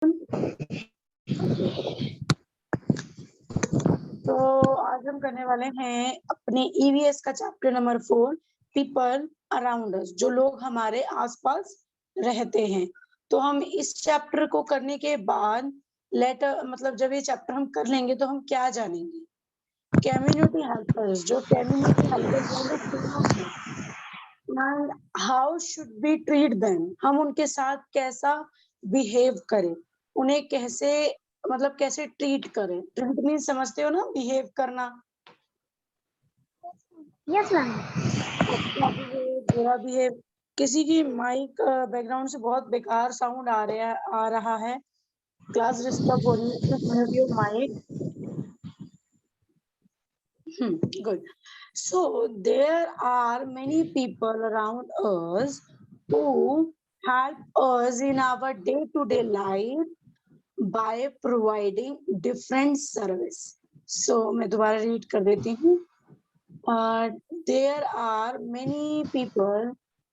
तो आज हम करने वाले हैं अपने ईवीएस का chapter number 4 people around us, जो लोग हमारे आसपास रहते हैं। तो हम इस चैप्टर को करने के बाद मतलब जब ये चैप्टर हम कर लेंगे तो हम क्या जानेंगे? कम्युनिटी हेल्पर्स, जो कम्युनिटी हेल्पर्स वो लोग कौन हैं? And how should we treat them, हम उनके साथ कैसा बिहेव करें, उन्हें कैसे मतलब कैसे ट्रीट करें। ट्रीट मीन समझते हो ना, बिहेव करना। Yes ma'am. अच्छा बिहेव, बुरा बिहेव। किसी की माइक बैकग्राउंड से बहुत बेकार साउंड आ रहा है, क्लास डिस्टर्ब हो रही है, please mute your mic. Good. So there are many people around us who help us in our day-to-day life by providing different service. So मैं दोबारा रीड कर देती हूँ. There are many people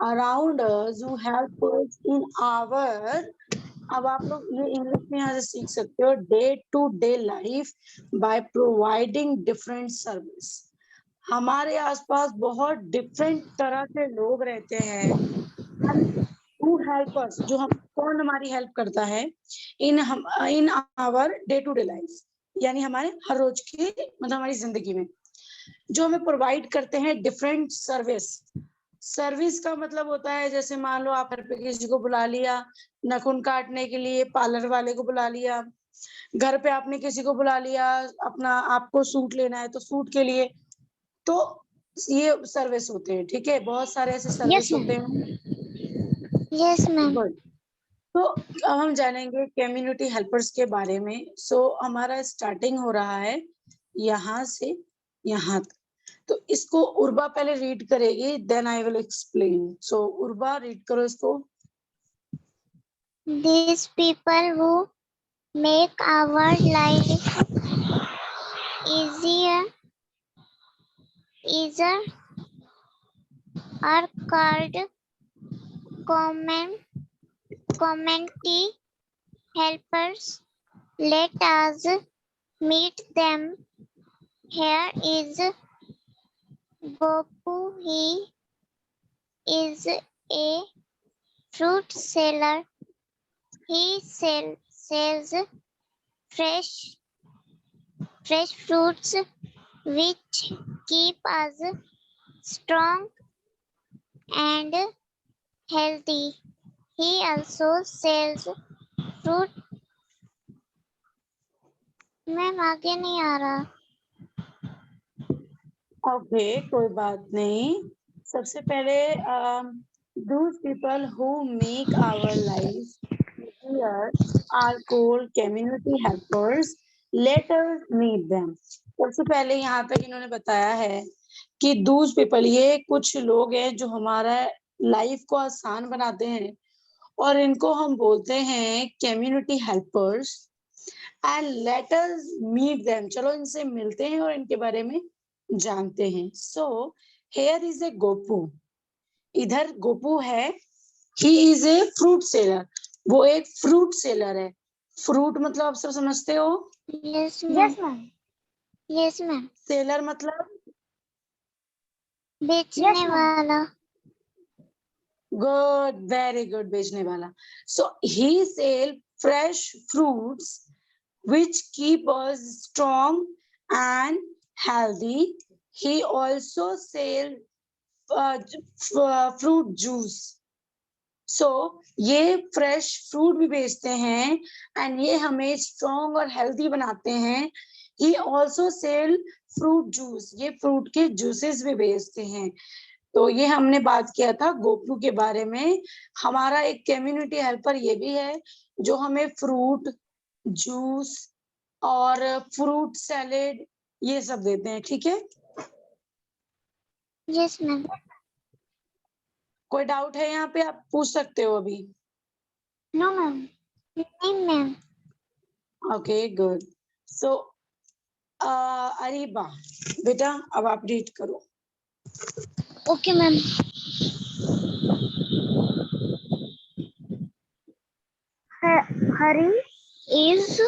around us who help us in our, अब आप लोग ये English में यहाँ से सीख सकते हो, day to day life by providing different service. हमारे आसपास बहुत डिफरेंट तरह के लोग रहते हैं। हु हेल्प अस, जो हम कौन हमारी हेल्प करता है in our day to day life, यानी हमारे हर रोज की मतलब हमारी जिंदगी में जो हमें प्रोवाइड करते हैं डिफरेंट सर्विस। सर्विस का मतलब होता है जैसे मान लो आप घर पे किसी को बुला लिया नाखून काटने के लिए, पार्लर वाले को बुला लिया, घर पे आपने किसी को बुला लिया अपना आपको सूट लेना है तो सूट के लिए, तो ये सर्विस होते हैं। ठीक है, बहुत सारे ऐसे सर्विस होते हैं। Yes ma'am. गुड। तो अब हम जानेंगे कम्युनिटी हेल्पर्स के बारे में। सो हमारा स्टार्टिंग हो रहा है यहाँ से यहाँ तक। तो इसको उर्वा पहले रीड करेगी, then I will explain. So Urva read करो इसको। These people who make our life easier are called community helpers. Let us meet them. Here is Gopu. He is a fruit seller. He sells fresh fruits which keep us strong and healthy. He also sells fruit. Ma'am आगे नहीं आ रहा। Okay, कोई बात नहीं। सबसे पहले those people who make our life easier are called community helpers. Let us meet them. सबसे पहले यहाँ तक इन्होंने बताया है कि those people, ये कुछ लोग हैं जो हमारा लाइफ को आसान बनाते हैं और इनको हम बोलते हैं community helpers. And let us meet them, चलो इनसे मिलते हैं और इनके बारे में जानते हैं। So here is a Gopu, इधर गोपू है। ही इज ए फ्रूट सेलर, वो एक फ्रूट सेलर है। फ्रूट मतलब आप सब समझते हो। Yes ma'am. Yes ma'am. Seller मतलब बेचने वाला। गुड, वेरी गुड, बेचने वाला। So he sell fresh fruits which keep us strong and healthy. He also sells fruit juice. So ये फ्रेश फ्रूट भी बेचते हैं एंड ये हमें स्ट्रॉन्ग और हेल्दी बनाते हैं। He also sell fruit juice, ये फ्रूट के जूसेस भी बेचते हैं। तो ये हमने बात किया था गोपू के बारे में। हमारा एक कम्युनिटी हेल्पर ये भी है जो हमें फ्रूट जूस और फ्रूट सैलेड ये सब देते हैं। ठीक है, यस मैम। कोई डाउट है यहाँ पे, आप पूछ सकते हो अभी। No ma'am. नहीं ma'am. Okay good. So Areeba बेटा, अब आप रीड करो। Okay ma'am. Here is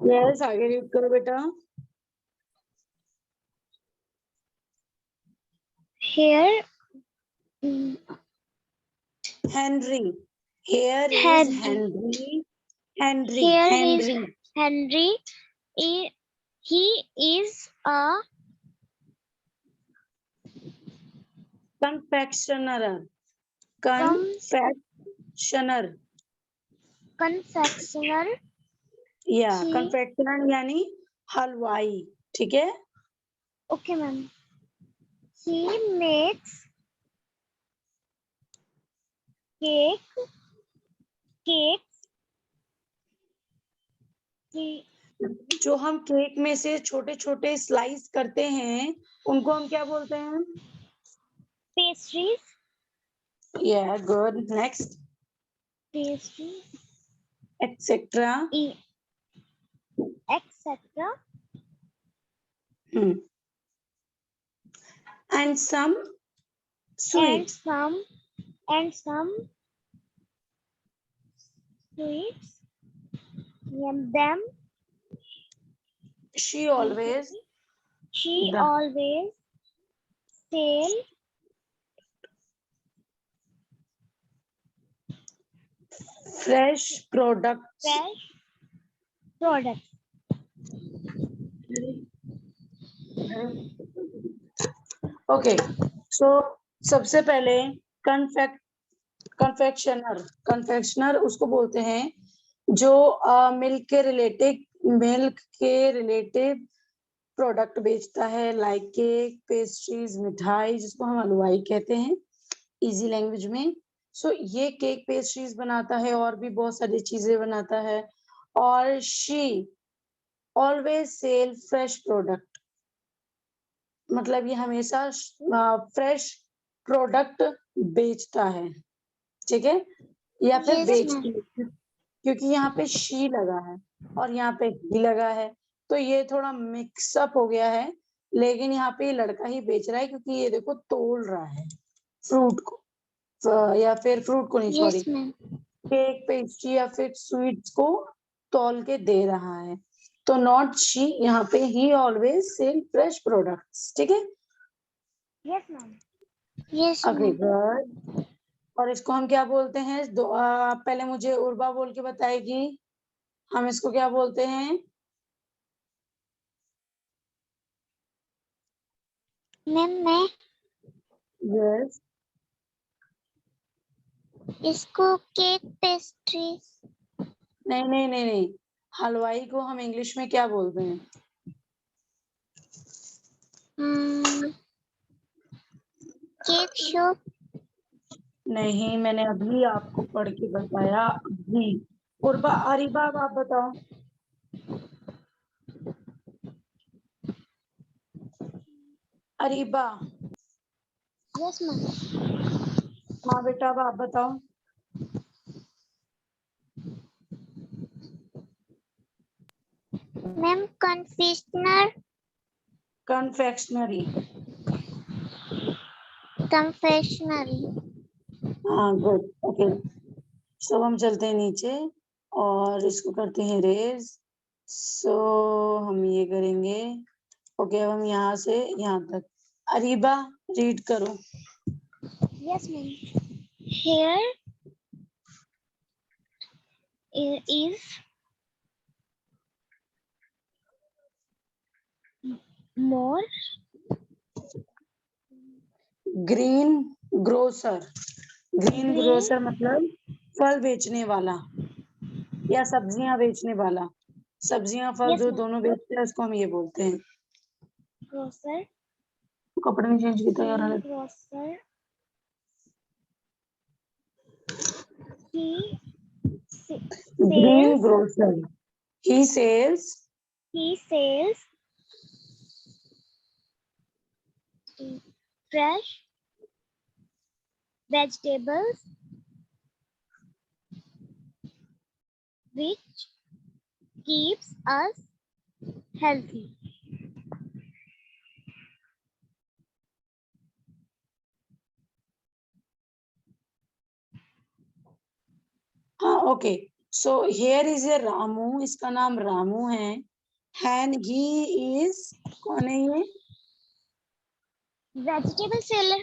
yes, आगे रीड करो बेटा। here Henry. Here is Henry. Henry. Here is Henry. Henry. He is a Confectioner. Confectioner. confectioner. या He confectioner यानी हलवाई, ठीक है। okay, ma'am. He makes cakes. जो हम केक में से छोटे छोटे स्लाइस करते हैं उनको हम क्या बोलते हैं? Pastries. या good, next. Pastries. Etcetera. Etc. And some sweet. And some sweets. Them. She always sell fresh products. Okay, so सबसे पहले कन्फेक्शनर उसको बोलते हैं जो मिल्क के रिलेटेड प्रोडक्ट बेचता है, लाइक केक, पेस्ट्रीज, मिठाई, जिसको हम हलवाई कहते हैं इजी लैंग्वेज में। सो ये केक पेस्ट्रीज बनाता है और भी बहुत सारी चीजें बनाता है। और she always sell fresh product, मतलब ये हमेशा फ्रेश प्रोडक्ट बेचता है, ठीक है, या फिर Yes, बेचती ma'am. है, क्योंकि यहाँ पे शी लगा है और यहाँ पे ही लगा है, तो ये थोड़ा मिक्सअप हो गया है। लेकिन यहाँ पे ये लड़का ही बेच रहा है, क्योंकि ये देखो तोल रहा है फ्रूट को, या फिर फ्रूट को नहीं, sorry, Yes, ma'am. Cake, pastry या फिर स्वीट्स को तौल के दे रहा है। तो नॉट शी, यहाँ पे ही ऑलवेज सेल फ्रेश प्रोडक्ट्स, ठीक है। Yes, ma'am. Yes, okay ma'am. Good. और इसको हम क्या बोलते हैं? पहले मुझे उर्वा बोल के बताएगी, हम इसको क्या बोलते हैं? मैम मैं यस, इसको केक पेस्ट्री नहीं नहीं नहीं नहीं, हलवाई को हम इंग्लिश में क्या बोलते हैं? Cake shop. नहीं, मैंने अभी आपको पढ़ के बताया अभी। उर्वा, अरीबा, अब आप बताओ। अरीबा। Yes ma'am. हाँ बेटा, अब आप बताओ। Ma'am confectioner. कन्फेक्शनरी। कन्फेक्शनरी। हाँ गुड, ओके। सो हम चलते हैं नीचे और इसको करते हैं रेज। सो हम ये करेंगे। ओके, अब हम यहाँ से यहाँ तक। अरीबा, रीड करो। Yes ma'am. Here is more green grocer. Green green grocer मतलब फल बेचने वाला या सब्जियां बेचने वाला। सब्जियां फल यस जो मैम। दोनों बेचते हैं उसको हम ये बोलते हैं। ग्रोसर। कपड़े नहीं चेंज किया यार। Grocer he green sells grocer, he sells fresh vegetables which keeps us healthy. Okay, so here is a Ramu, इसका नाम रामू है, एंड ही इज, कौन है ये? Vegetable seller.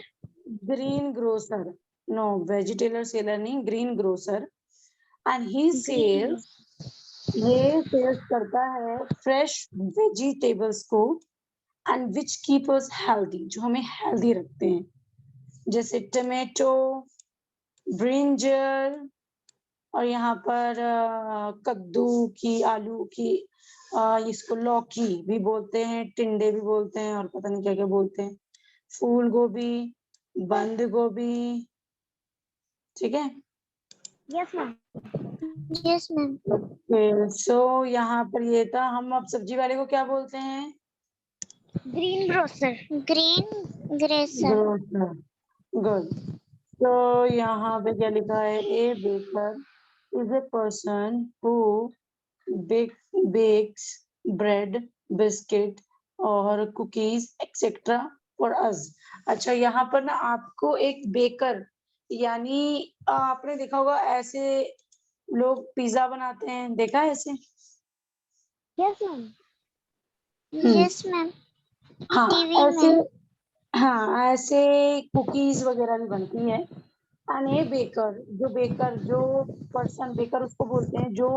Greengrocer, no vegetable seller नहीं, greengrocer, and he sells, ये sells करता है फ्रेश वेजिटेबल्स को, and which keep us healthy, जो हमें हेल्दी रखते हैं, जैसे टमेटो, ब्रिंजल, और यहाँ पर कद्दू की, आलू की, इसको लौकी भी बोलते हैं, टिंडे भी बोलते हैं, और पता नहीं क्या क्या बोलते हैं, फूल गोभी, बंद गोभी, ठीक है। Yes ma'am. Yes ma'am. So यहाँ पर ये था, हम अब सब्जी वाले को क्या बोलते हैं? Greengrocer. Greengrocer. Grocer, good. तो यहाँ पे क्या लिखा है? A baker is a person who bakes bread, biscuit और कुकीज एक्सेट्रा फॉर अस। अच्छा, यहाँ पर ना आपको एक बेकर, यानी आपने देखा होगा ऐसे लोग पिज्जा बनाते हैं, देखा है ऐसे? Yes ma'am. Hmm, yes ma'am. हाँ टीवी ऐसे, में। हाँ ऐसे कुकीज वगैरह भी बनती है। एंड ए बेकर, जो पर्सन, बेकर उसको बोलते हैं जो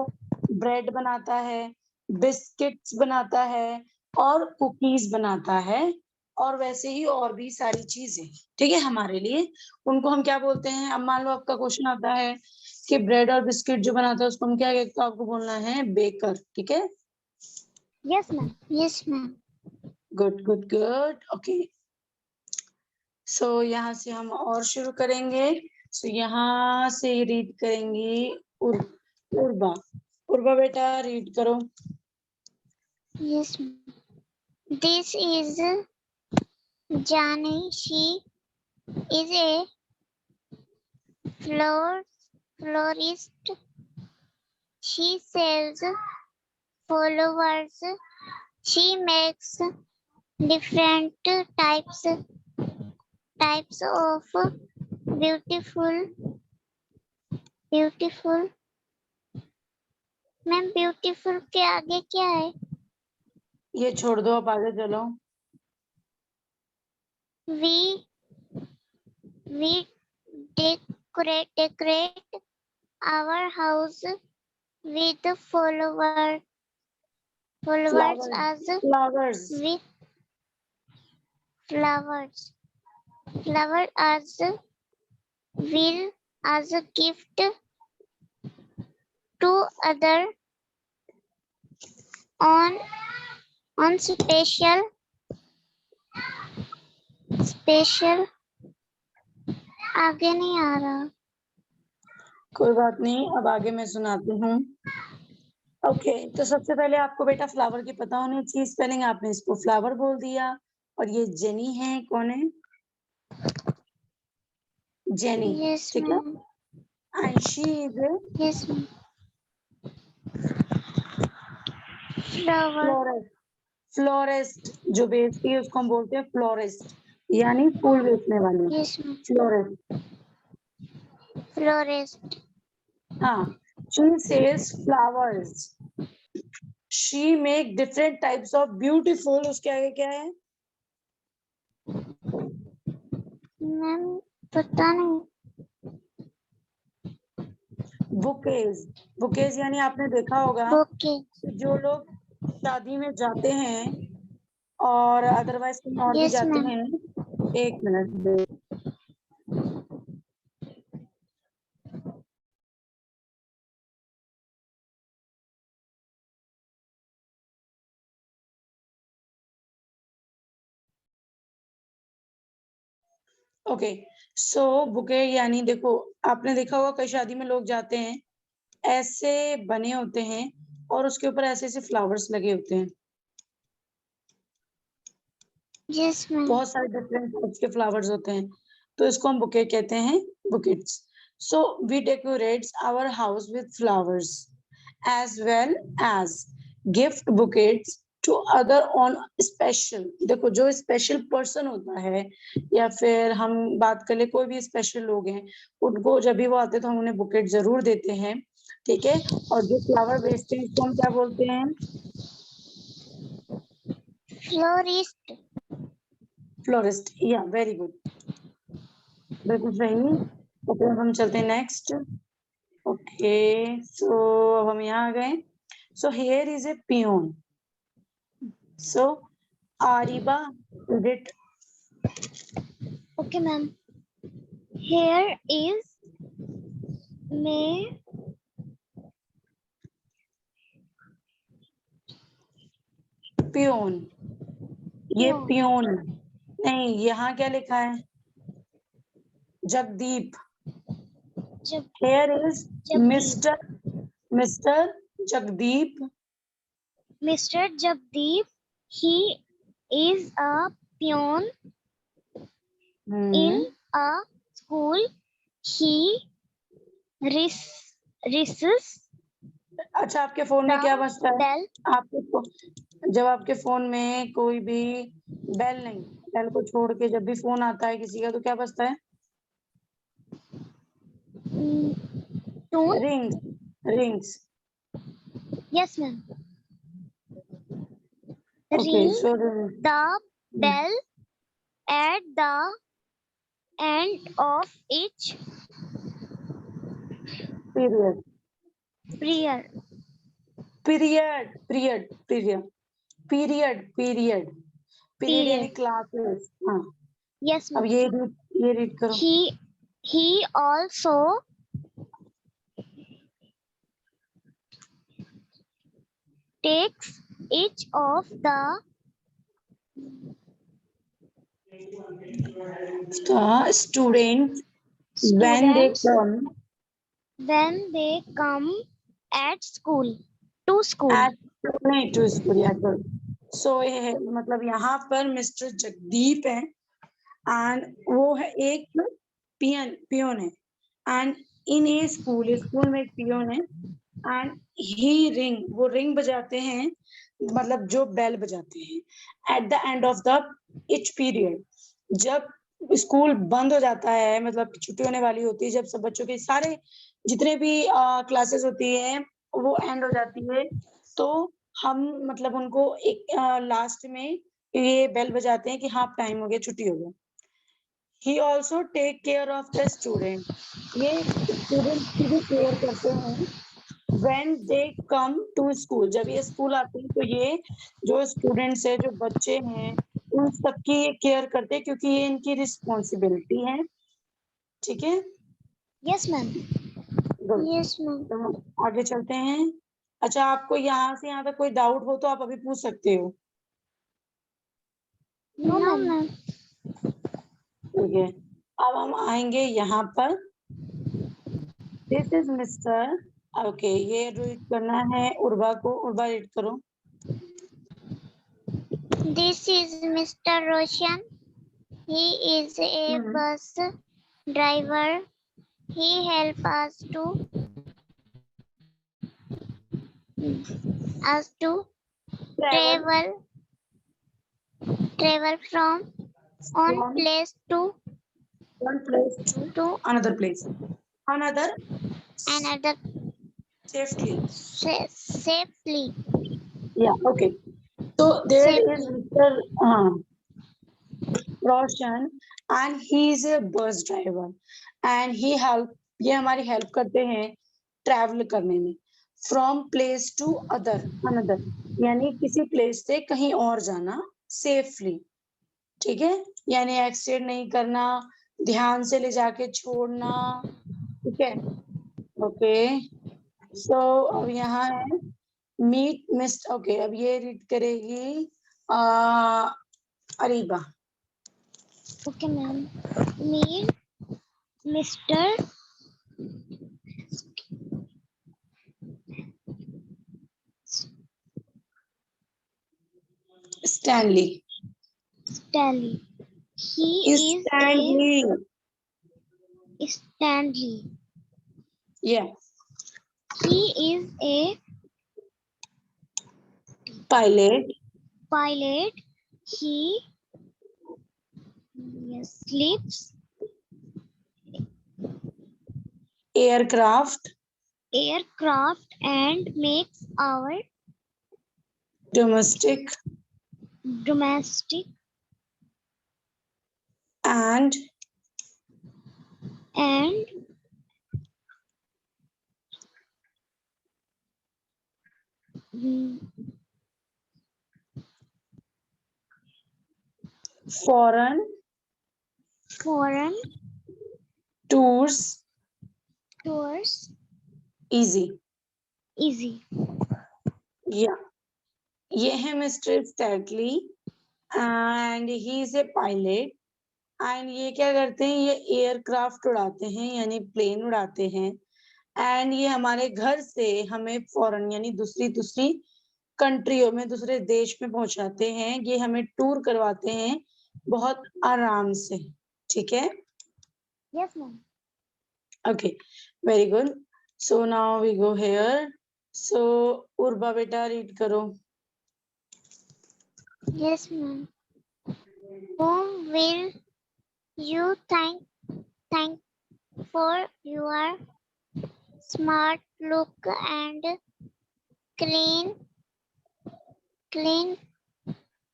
ब्रेड बनाता है, बिस्किट्स बनाता है और कुकीज बनाता है, और वैसे ही और भी सारी चीजें, ठीक है, हमारे लिए उनको हम क्या बोलते हैं? अब मान लो आपका क्वेश्चन आता है कि ब्रेड और बिस्किट जो बनाता है उसको हम क्या कहते हैं, तो आपको बोलना है बेकर, ठीक है। Yes ma'am. Yes ma'am. Good good good, okay. So यहाँ से हम और शुरू करेंगे। सो यहाँ से रीड करेंगी उर्वा। उर्वा बेटा रीड करो। Yes ma'am. दिस इज जानी। She is a florist. She sells flowers. She makes different types of beautiful. Ma'am beautiful के आगे क्या है? ये छोड़ दो, अब आगे चलो। We decorate our house with flowers as flowers, with flowers as will as a gift to other on special आगे नहीं आ रहा। कोई बात नहीं, अब आगे मैं सुनाती हूँ। ओके, तो सबसे पहले आपको बेटा फ्लावर की पता होनी चाहिए स्पेलिंग, आपने इसको फ्लावर बोल दिया, और ये जेनी है, कौन है? जेनी, यस ठीक है। Ma'am. And she is yes ma'am. Flower. Florist. Florist जो बेचती है उसको हम बोलते हैं फ्लोरिस्ट, यानी फूल बेचने वाली। Yes ma'am. Florist, florist. हाँ। She sells flowers, she make different types of beautiful, उसके आगे क्या है? मैम पता नहीं। बुकेज, बुकेज यानी आपने देखा होगा ओके। जो लोग शादी में जाते हैं और अदरवाइज कहीं और भी यस जाते मैम। हैं। एक मिनट, ओके। सो बुके यानी देखो, आपने देखा होगा कई शादी में लोग जाते हैं, ऐसे बने होते हैं और उसके ऊपर ऐसे ऐसे फ्लावर्स लगे होते हैं, यस मैम। बहुत सारे डिफरेंट टाइप्स के फ्लावर्स होते हैं, तो इसको हम बुके कहते हैं, bouquets. So we decorates our house with flowers as well as gift bouquets to other on special. देखो, जो स्पेशल पर्सन होता है, या फिर हम बात कर ले कोई भी स्पेशल लोग हैं, उनको जब भी वो आते हैं तो हम उन्हें बुकेट जरूर देते हैं, ठीक है। और जो फ्लावर बेचते हैं उसको हम क्या बोलते हैं? फ्लोरिस्ट। फ्लोरिस्ट। या वेरी गुड, बिल्कुल सही। तो फिर हम चलते हैं नेक्स्ट। ओके, सो अब हम यहाँ आ गए। So here is a peon. So Aariba, read it. Okay, ma'am. Here is May. Peon, ये Pion. पियोन नहीं, यहाँ क्या लिखा है? Jagdeep. Jab, here is Jagdeep. Mister Jagdeep. Mr. Jagdeep. He is a peon in a school. He receives अच्छा, आपके phone में क्या the बजता है? bell. जब आपके फोन में कोई भी बेल नहीं, बेल को छोड़ के जब भी फोन आता है किसी का तो क्या बजता है? Tune. Rings, rings. Yes, ma'am. Okay, Ring so the bell at the end of each period, prayer. Period, period, period, period, period, period यानी Period. क्लासेस। हाँ, Yes, अब ma'am. ये रीड करो। He also takes each of the student when they students come when they come at school to school. at नहीं to school या तो सो ये है, मतलब यहाँ पर मिस्टर जगदीप है एंड वो है एक पियोन है एंड इन ए स्कूल में एक पियोन है एंड ही रिंग, वो रिंग बजाते हैं, मतलब जो बेल बजाते हैं at the end of the each period. जब स्कूल बंद हो जाता है, मतलब छुट्टी होने वाली होती है, जब सब बच्चों के सारे जितने भी क्लासेस होती है वो एंड हो जाती है, तो हम मतलब उनको एक लास्ट में ये बेल बजाते हैं कि हाँ टाइम हो गया, छुट्टी हो गया। He also take care of the student, ये स्टूडेंट की भी केयर करते हैं when they come to school, जब ये स्कूल आते हैं तो ये जो स्टूडेंट्स है, जो बच्चे हैं, उन सबकी ये केयर करते हैं क्योंकि ये इनकी रिस्पॉन्सिबिलिटी है। ठीक है, Yes, ma'am. Good. Yes, ma'am. तो आगे चलते हैं। अच्छा, आपको यहाँ से यहाँ तक कोई डाउट हो तो आप अभी पूछ सकते हो। No, ma'am. ठीक है, अब हम आएंगे यहाँ पर। दिस इज मिस्टर, ओके, ये रीड करना है उर्वा को। उर्वा रीड करो। This is Mr. Roshan. He is a bus driver. He helps us to travel from one From place to one place to another place, another another safely. safely. Yeah, okay. So there is Safely. Mr. Roshan and he is a bus driver and he help, ये हमारी help करते हैं travel करने में। From place to other, another यानी किसी place से कहीं और जाना सेफली। ठीक है, यानी एक्सीडेंट नहीं करना, ध्यान से ले जाके छोड़ना। ठीक है, ओके। सो अब यहाँ है मीट मिस्ट, ओके, अब ये रीड करेगी Areeba. Okay, ma'am. Meet Mr. Stanley, Stanley. He is Stanley, a Stanley. yeah, He is a pilot, pilot. He sleeps aircraft, aircraft and makes our domestic domestic and and foreign foreign tours tours easy. Yeah, ये है mister Stately and he is a pilot एंड ये क्या करते हैं, ये aircraft उड़ाते हैं यानी प्लेन उड़ाते हैं एंड ये हमारे घर से हमें फॉरेन यानी दूसरी दूसरी कंट्रियों में, दूसरे देश में पहुंचाते हैं। ये हमें टूर करवाते हैं बहुत आराम से, ठीक है? Yes, ma'am. Okay, very good. So now we go here. So Urwa बेटा रीड करो। Yes, ma'am. Whom will you thank for your smart look and clean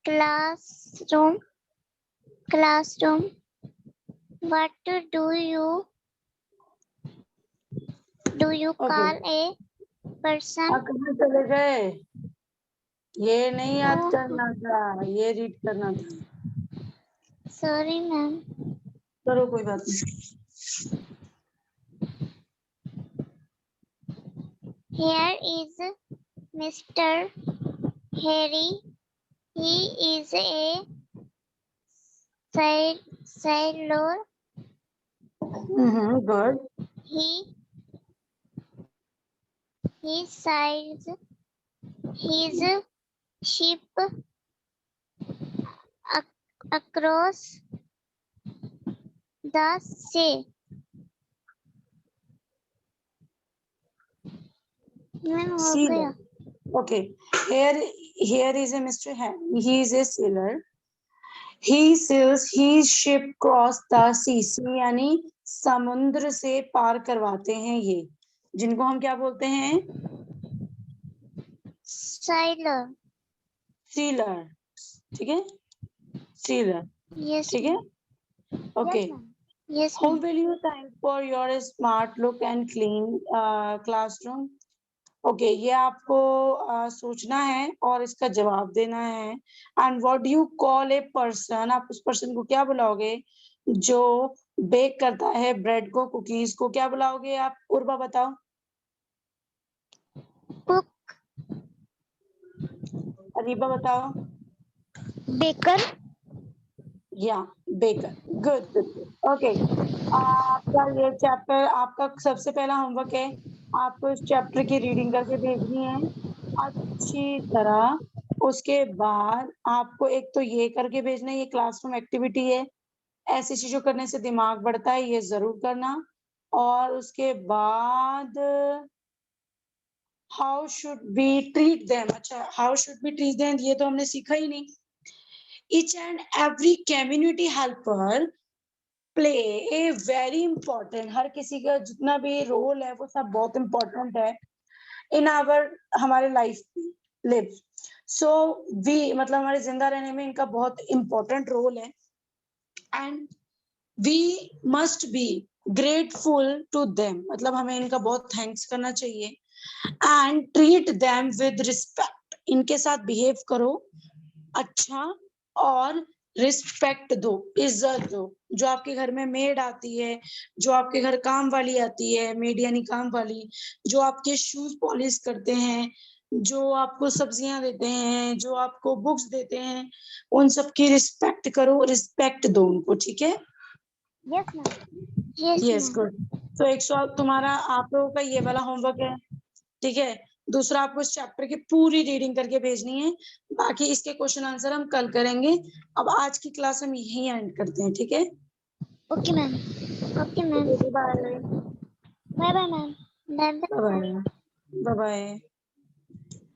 classroom? What do you call a person? आप कहाँ चले गए? ये नहीं याद करना था, ये रीड करना था। Sorry, ma'am. करो, कोई बात नहीं। Here is Mr. Harry. He is a sailor. Good. He sails his ship across the sea. Ma'am, हो गया? Okay. Here is a Mr. Harry. He is a sailor. He sails his ship cross the sea. Sea यानी समुद्र से पार करवाते हैं ये, जिनको हम क्या बोलते हैं? Sailor. Sailor. ठीक है? Sailor. Yes. ठीक है? Okay. Yes. Whom will you thank for your smart look and clean classroom? Okay, ये आपको सोचना है और इसका जवाब देना है। And what do you call a person, आप उस पर्सन को क्या बुलाओगे जो बेक करता है ब्रेड को, कुकीज को, क्या बुलाओगे आप? उर्वा बताओ। कुक। अरीबा बताओ। बेकर। या baker. Good good good. Okay, आपका ये चैप्टर, आपका सबसे पहला होमवर्क है, आपको इस चैप्टर की रीडिंग करके भेजनी है अच्छी तरह। उसके बाद आपको एक तो ये करके भेजना है, ये क्लासरूम एक्टिविटी है, ऐसी चीजों करने से दिमाग बढ़ता है, ये जरूर करना। और उसके बाद how should be treat them, अच्छा how should be treat them ये तो हमने सीखा ही नहीं। Each and every community helper play a very important, हर किसी का जितना भी रोल है वो सब बहुत important है in our हमारे लाइफ लिव। सो वी मतलब हमारे जिंदा रहने में इनका बहुत important रोल है and we must be grateful to them, मतलब हमें इनका बहुत थैंक्स करना चाहिए। And treat them with respect, इनके साथ बिहेव करो अच्छा और रिस्पेक्ट दो, इज्जत दो। जो आपके घर में मेड आती है, जो आपके घर काम वाली आती है, मेड यानी काम वाली, जो आपके शूज पॉलिश करते हैं, जो आपको सब्जियां देते हैं, जो आपको बुक्स देते हैं, उन सब की रिस्पेक्ट करो, रिस्पेक्ट दो उनको, ठीक है? Yes, ma'am. Yes good. तो 100 तुम्हारा आप लोगों का ये वाला होमवर्क है, ठीक है? दूसरा आपको इस चैप्टर की पूरी रीडिंग करके भेजनी है, बाकी इसके क्वेश्चन आंसर हम कल करेंगे। अब आज की क्लास हम यहीं एंड करते हैं, ठीक है? Okay ma'am. Okay ma'am. Bye bye bye ma'am. Bye bye.